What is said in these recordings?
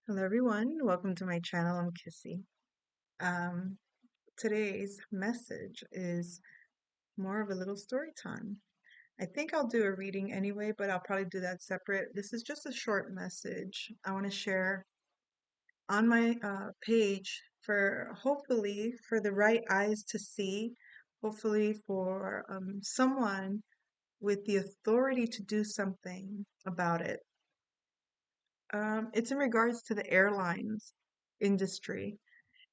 Hello everyone, welcome to my channel. I'm Kissy. Um, Today's message is more of a little story time. I think I'll do a reading anyway, but I'll probably do that separate. This is just a short message I want to share on my page for hopefully for the right eyes to see, hopefully for someone with the authority to do something about it. It's in regards to the airlines industry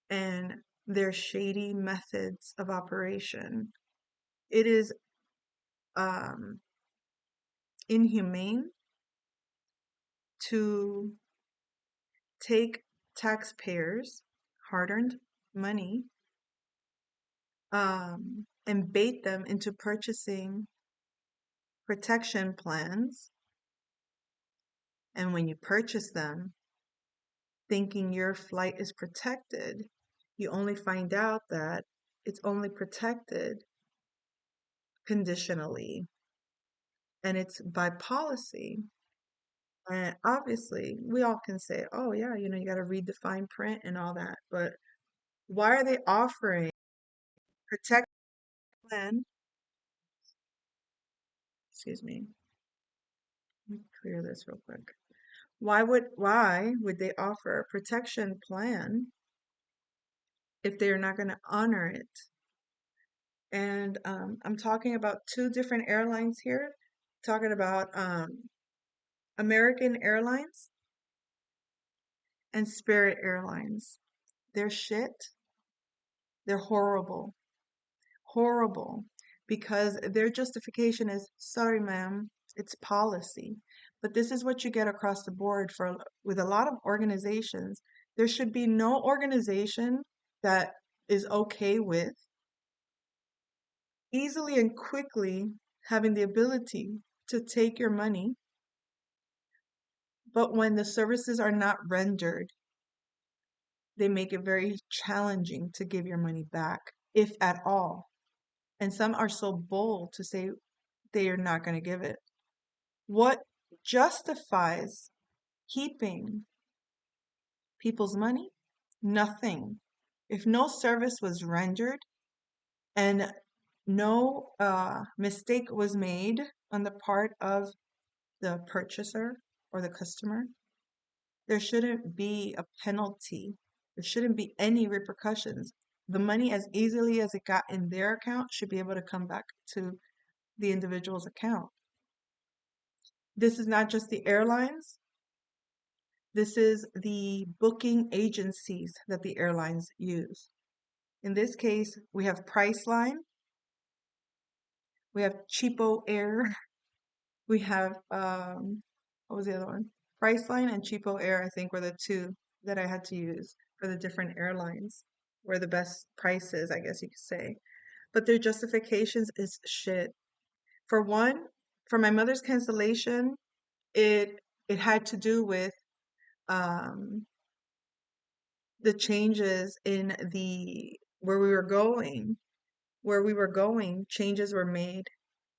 and their shady methods of operation. It is um, inhumane to take taxpayers' hard-earned money and bait them into purchasing protection plans. And when you purchase them, thinking your flight is protected, you only find out that it's only protected conditionally and it's by policy. And obviously, we all can say, oh, yeah, you got to read the fine print and all that. But why are they offering protect plan? Excuse me. Let me clear this real quick. Why would they offer a protection plan if they are not going to honor it? And I'm talking about two different airlines here. Talking about American Airlines and Spirit Airlines. They're shit. They're horrible. Horrible, because their justification is, sorry, ma'am, it's policy. But this is what you get across the board for with a lot of organizations. There should be no organization that is okay with easily and quickly having the ability to take your money, but when the services are not rendered, they make it very challenging to give your money back, if at all. And some are so bold to say they are not going to give it. What justifies keeping people's money? Nothing. If no service was rendered and no mistake was made on the part of the purchaser or the customer, there shouldn't be a penalty. There shouldn't be any repercussions. The money, as easily as it got in their account, should be able to come back to the individual's account. This is not just the airlines. This is the booking agencies that the airlines use. In this case, we have Priceline, we have Cheapo Air, we have what was the other one? Priceline and Cheapo Air, I think, were the two that I had to use for the different airlines, were the best prices, I guess you could say. But their justifications is shit. For one, for my mother's cancellation, it it had to do with um the changes in the where we were going, changes were made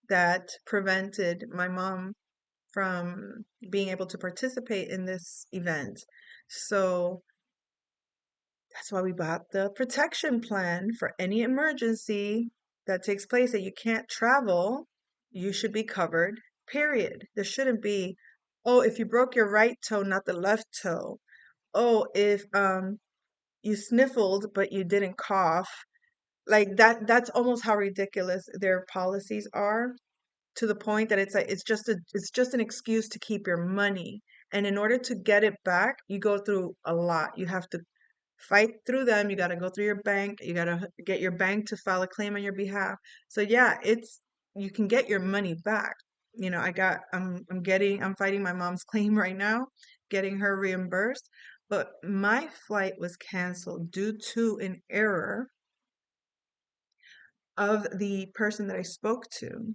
that prevented my mom from being able to participate in this event. So that's why we bought the protection plan for any emergency that takes place that you can't travel, you should be covered, period. There shouldn't be, oh, if you broke your right toe, not the left toe. Oh, if you sniffled but you didn't cough, like that's almost how ridiculous their policies are, to the point that it's like it's just an excuse to keep your money. And in order to get it back, you go through a lot. You have to fight through them. You got to go through your bank. You got to get your bank to file a claim on your behalf. So yeah, it's you can get your money back. I'm fighting my mom's claim right now, getting her reimbursed. But my flight was canceled due to an error of the person that I spoke to.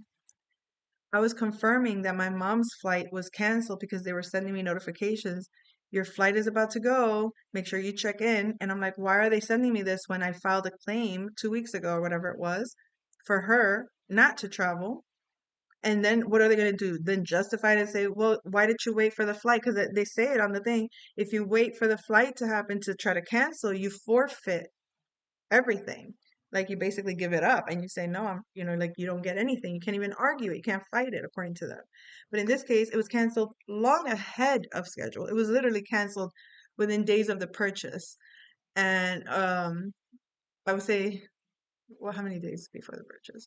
I was confirming that my mom's flight was canceled because they were sending me notifications. Your flight is about to go. Make sure you check in. And I'm like, why are they sending me this when I filed a claim 2 weeks ago or whatever it was for her not to travel? And then what are they going to do? Then justify it and say, well, why did you wait for the flight? Because they say it on the thing. If you wait for the flight to happen to try to cancel, you forfeit everything. Like you basically give it up and you say, no, like you don't get anything. You can't even argue it. You can't fight it according to them. But in this case, it was canceled long ahead of schedule. It was literally canceled within days of the purchase. And I would say, well, how many days before the purchase?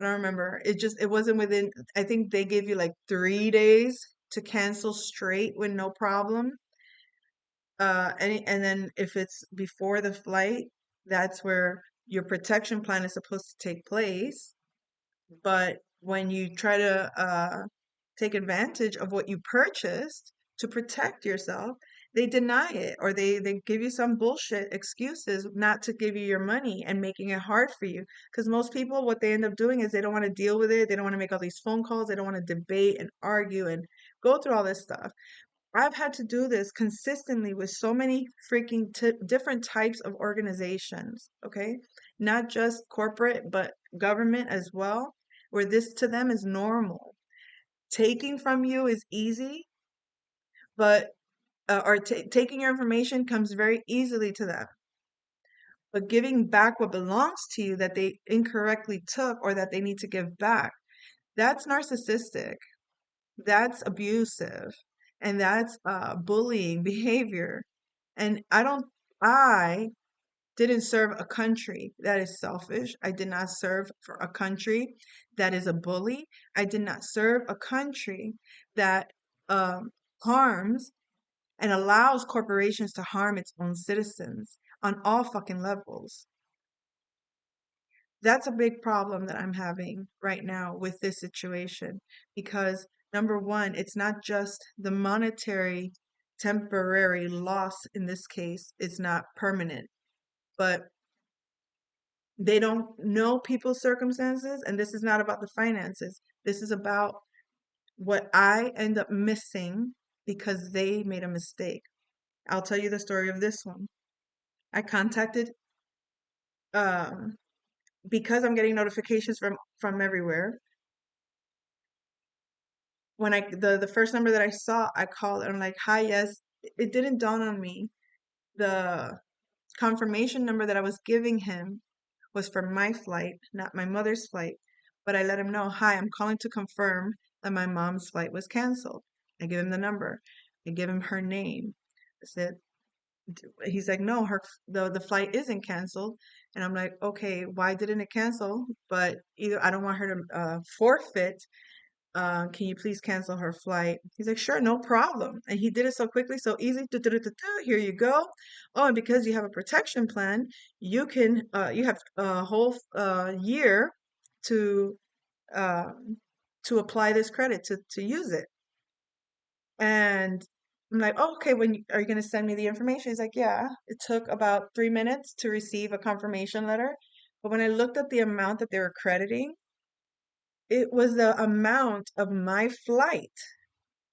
I don't remember. It wasn't within, I think they gave you like 3 days to cancel straight with no problem. And then if it's before the flight, that's where your protection plan is supposed to take place. But when you try to take advantage of what you purchased to protect yourself, they deny it or they give you some bullshit excuses not to give you your money and making it hard for you. Because most people, what they end up doing is they don't want to deal with it. They don't want to make all these phone calls. They don't want to debate and argue and go through all this stuff. I've had to do this consistently with so many freaking different types of organizations, okay? Not just corporate, but government as well, where this to them is normal. Taking from you is easy, but or taking your information comes very easily to them. But giving back what belongs to you that they incorrectly took or that they need to give back, that's narcissistic. That's abusive. And that's bullying behavior. And I didn't serve a country that is selfish. I did not serve for a country that is a bully. I did not serve a country that um, harms and allows corporations to harm its own citizens on all fucking levels. That's a big problem that I'm having right now with this situation because number one, it's not just the monetary temporary loss in this case, it's not permanent, but they don't know people's circumstances, and this is not about the finances. This is about what I end up missing because they made a mistake. I'll tell you the story of this one. I contacted um because I'm getting notifications from everywhere. When the first number that I saw, I called and I'm like, "Hi, yes." It didn't dawn on me. The confirmation number that I was giving him was for my flight, not my mother's flight. But I let him know, "Hi, I'm calling to confirm that my mom's flight was canceled." I give him the number. I give him her name. I said, he's like, "No, the flight isn't canceled." And I'm like, "Okay, why didn't it cancel? But either I don't want her to forfeit. Can you please cancel her flight?" He's like, "Sure, no problem." And he did it so quickly, so easy. Here you go. Oh, and because you have a protection plan, you have a whole year to um, to apply this credit to use it. And I'm like, "Oh, okay, are you going to send me the information?" He's like, "Yeah." It took about 3 minutes to receive a confirmation letter. But when I looked at the amount that they were crediting, it was the amount of my flight.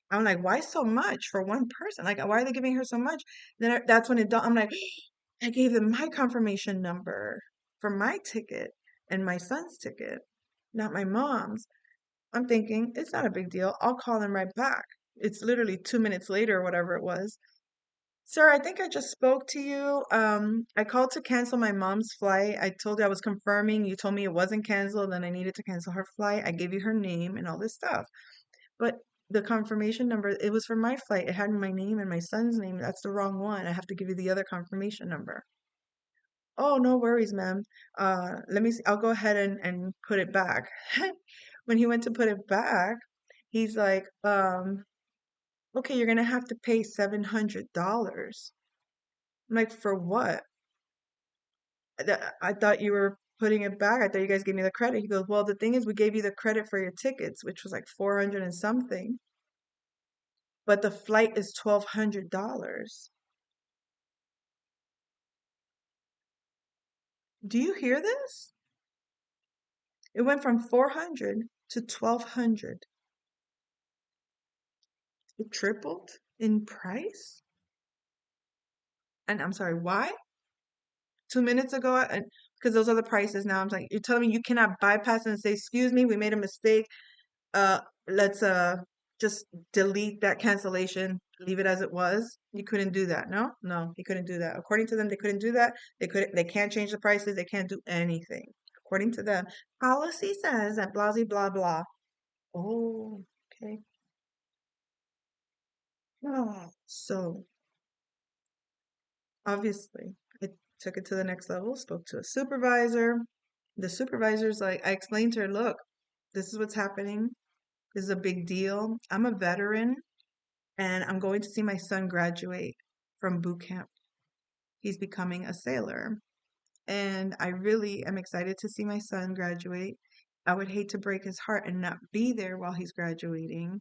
I'm like, why so much for one person? Like, why are they giving her so much? That's when it dawned. I'm like, I gave them my confirmation number for my ticket and my son's ticket, not my mom's. I'm thinking, it's not a big deal. I'll call them right back. It's literally 2 minutes later or whatever it was. Sir, I think I just spoke to you. I called to cancel my mom's flight. I told you I was confirming. You told me it wasn't canceled, then I needed to cancel her flight. I gave you her name and all this stuff. But the confirmation number, it was for my flight. It had my name and my son's name. That's the wrong one. I have to give you the other confirmation number. Oh, no worries, ma'am. Let me see. I'll go ahead and put it back. When he went to put it back, he's like, okay, you're gonna have to pay $700. I'm like, for what? I thought you were putting it back. I thought you guys gave me the credit. He goes, well, the thing is, we gave you the credit for your tickets, which was like 400 and something, but the flight is $1,200. Do you hear this? It went from 400 to 1,200. It tripled in price. And I'm sorry, why? 2 minutes ago, and because those are the prices now. I'm like, you're telling me you cannot bypass and say, excuse me, we made a mistake. uh let's just delete that cancellation, leave it as it was. You couldn't do that. No, no, he couldn't do that. According to them, they couldn't do that. They can't change the prices, they can't do anything. According to them, policy says that blah blah blah blah. Oh, okay. So obviously I took it to the next level, spoke to a supervisor. The supervisor's like, I explained to her, look, this is what's happening. This is a big deal. I'm a veteran and I'm going to see my son graduate from boot camp. He's becoming a sailor. And I really am excited to see my son graduate. I would hate to break his heart and not be there while he's graduating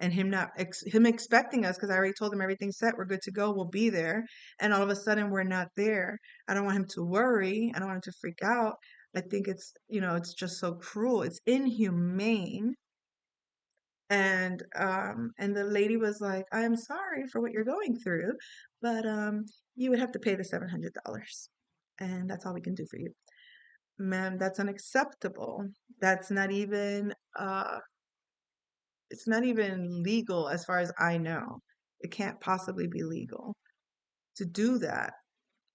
and him not him expecting us because I already told him everything's set, we're good to go, we'll be there, and all of a sudden we're not there. I don't want him to worry. I don't want him to freak out. I think it's, it's just so cruel. It's inhumane. And the lady was like, I am sorry for what you're going through, but you would have to pay the $700. And that's all we can do for you. Ma'am, that's unacceptable. That's not even it's not even legal as far as I know. It can't possibly be legal to do that.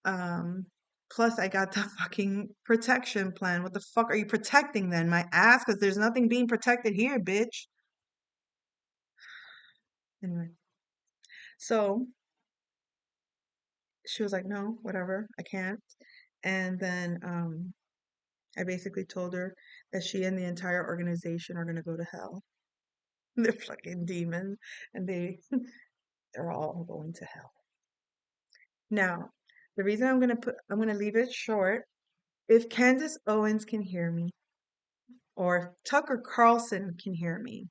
Um, Plus I got the fucking protection plan. What the fuck are you protecting then? My ass? Because there's nothing being protected here, bitch. Anyway, so she was like, no, whatever, I can't. And then I basically told her that she and the entire organization are gonna go to hell. They're fucking demons, and they're all going to hell. Now, the reason I'm gonna leave it short. If Candace Owens can hear me, or if Tucker Carlson can hear me,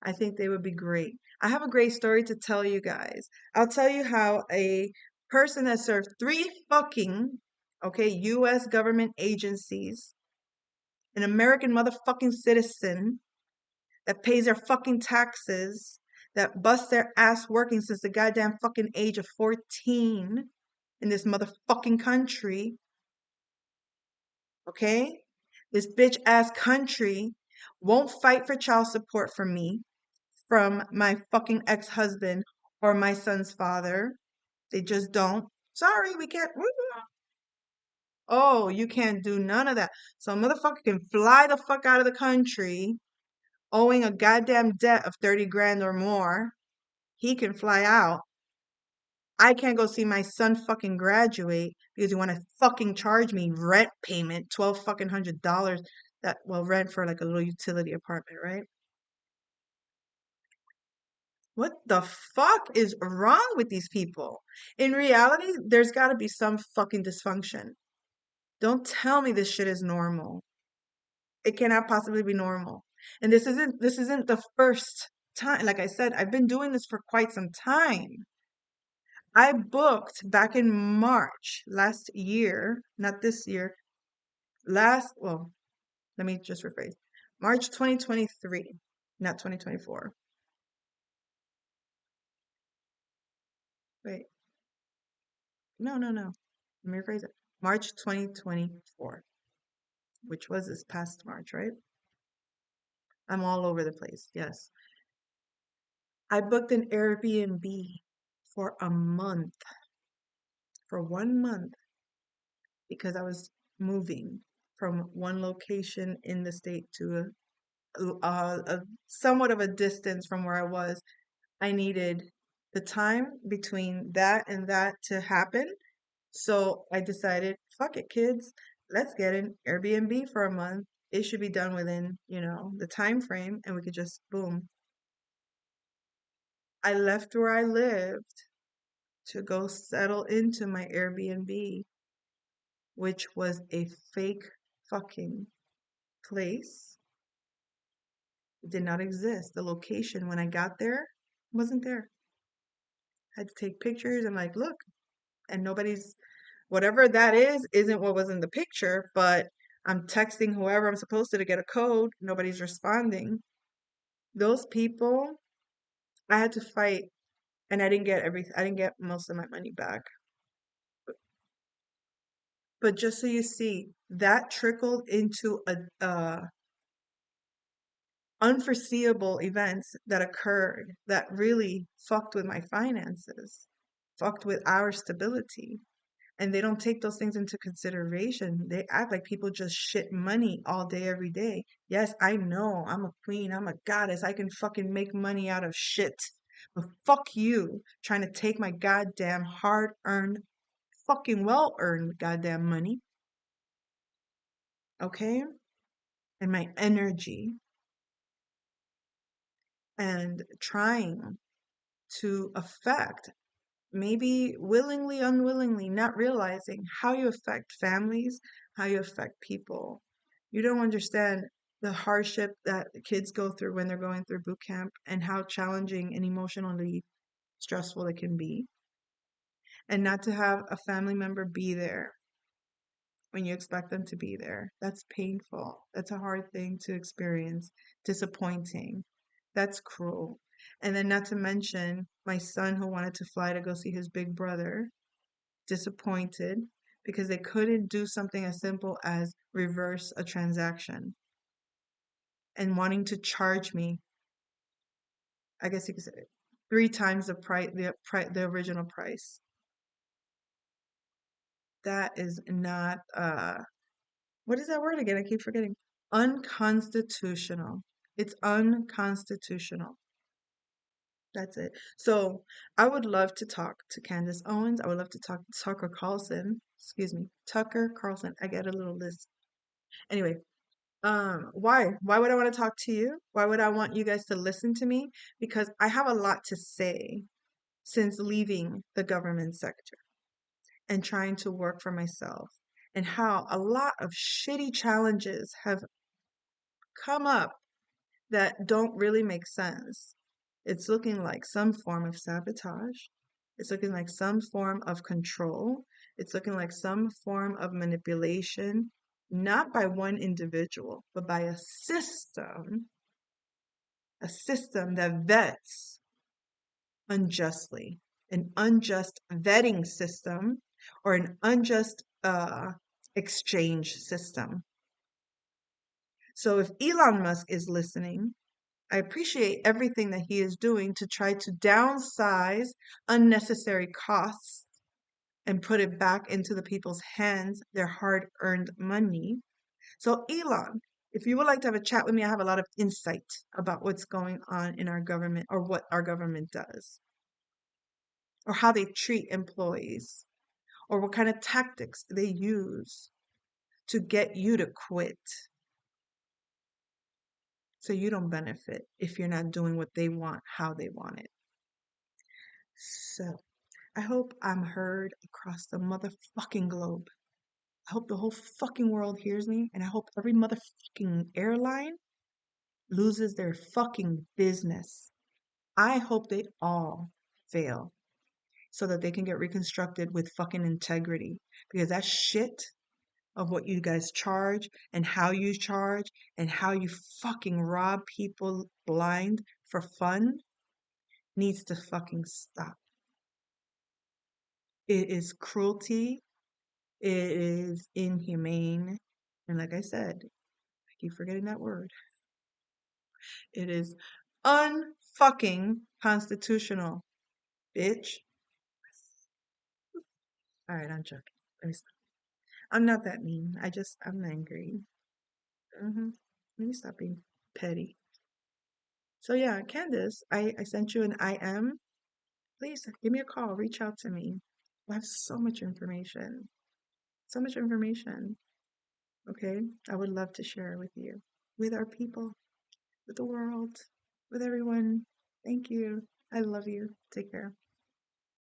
I think they would be great. I have a great story to tell you guys. I'll tell you how a person that served three fucking, okay, US government agencies, an American motherfucking citizen that pays their fucking taxes, that busts their ass working since the goddamn fucking age of 14 in this motherfucking country, okay? This bitch ass country won't fight for child support for me from my fucking ex-husband or my son's father. They just don't. Sorry, we can't. Oh, you can't do none of that. So a motherfucker can fly the fuck out of the country owing a goddamn debt of 30 grand or more. He can fly out. I can't go see my son fucking graduate because you want to fucking charge me rent payment, 12 fucking $100. That, well, rent for like a little utility apartment, right? What the fuck is wrong with these people? In reality, there's got to be some fucking dysfunction. Don't tell me this shit is normal. It cannot possibly be normal. And this isn't the first time. Like I said, I've been doing this for quite some time. I booked back in March last year, not this year, well, let me just rephrase. March 2023, not 2024. Wait, no, no, no. Let me rephrase it. March 2024, which was this past March, right? I'm all over the place. Yes. I booked an Airbnb for a month, for 1 month, because I was moving from one location in the state to a somewhat of a distance from where I was. I needed the time between that and that to happen. So I decided, fuck it, kids, let's get an Airbnb for a month. It should be done within, the time frame, and we could just boom. I left where I lived to go settle into my Airbnb, which was a fake fucking place. It did not exist. The location when I got there wasn't there. I had to take pictures and like, look, and nobody's, whatever that is, isn't what was in the picture, but I'm texting whoever I'm supposed to get a code. Nobody's responding. Those people, I had to fight, and I didn't get everything. I didn't get most of my money back. But just so you see, that trickled into unforeseeable events that occurred that really fucked with my finances, fucked with our stability. And they don't take those things into consideration. They act like people just shit money all day, every day. Yes, I know. I'm a queen. I'm a goddess. I can fucking make money out of shit. But fuck you trying to take my goddamn hard earned, fucking well earned goddamn money. Okay? And my energy and trying to affect, maybe willingly, unwillingly, not realizing how you affect families, how you affect people. You don't understand the hardship that kids go through when they're going through boot camp and how challenging and emotionally stressful it can be. And not to have a family member be there when you expect them to be there. That's painful. That's a hard thing to experience. Disappointing. That's cruel. And then, not to mention, my son who wanted to fly to go see his big brother, disappointed because they couldn't do something as simple as reverse a transaction and wanting to charge me, I guess you could say, 3 times the price, the original price. That is not, what is that word again? I keep forgetting. Unconstitutional. It's unconstitutional. That's it. So I would love to talk to Candace Owens. I would love to talk to Tucker Carlson. Excuse me, Tucker Carlson. I get a little list. Anyway, why? Why would I want to talk to you? Why would I want you guys to listen to me? Because I have a lot to say since leaving the government sector and trying to work for myself, and how a lot of shitty challenges have come up that don't really make sense. It's looking like some form of sabotage. It's looking like some form of control. It's looking like some form of manipulation, not by one individual, but by a system that vets unjustly, an unjust vetting system, or an unjust exchange system. So if Elon Musk is listening, I appreciate everything that he is doing to try to downsize unnecessary costs and put it back into the people's hands, their hard earned money. So, Elon, if you would like to have a chat with me, I have a lot of insight about what's going on in our government, or what our government does, or how they treat employees, or what kind of tactics they use to get you to quit so you don't benefit if you're not doing what they want, how they want it. So, I hope I'm heard across the motherfucking globe. I hope the whole fucking world hears me, and I hope every motherfucking airline loses their fucking business. I hope they all fail so that they can get reconstructed with fucking integrity. Because that shit of what you guys charge and how you fucking rob people blind for fun needs to fucking stop. It is cruelty. It is inhumane. And like I said, I keep forgetting that word. It is unfucking constitutional, bitch. All right, I'm joking. Let me stop. I'm not that mean. I'm angry. Let me stop being petty. So yeah, Candace, I sent you an IM. Please give me a call. Reach out to me. I have so much information. So much information. Okay? I would love to share it with you, with our people, with the world, with everyone. Thank you. I love you. Take care.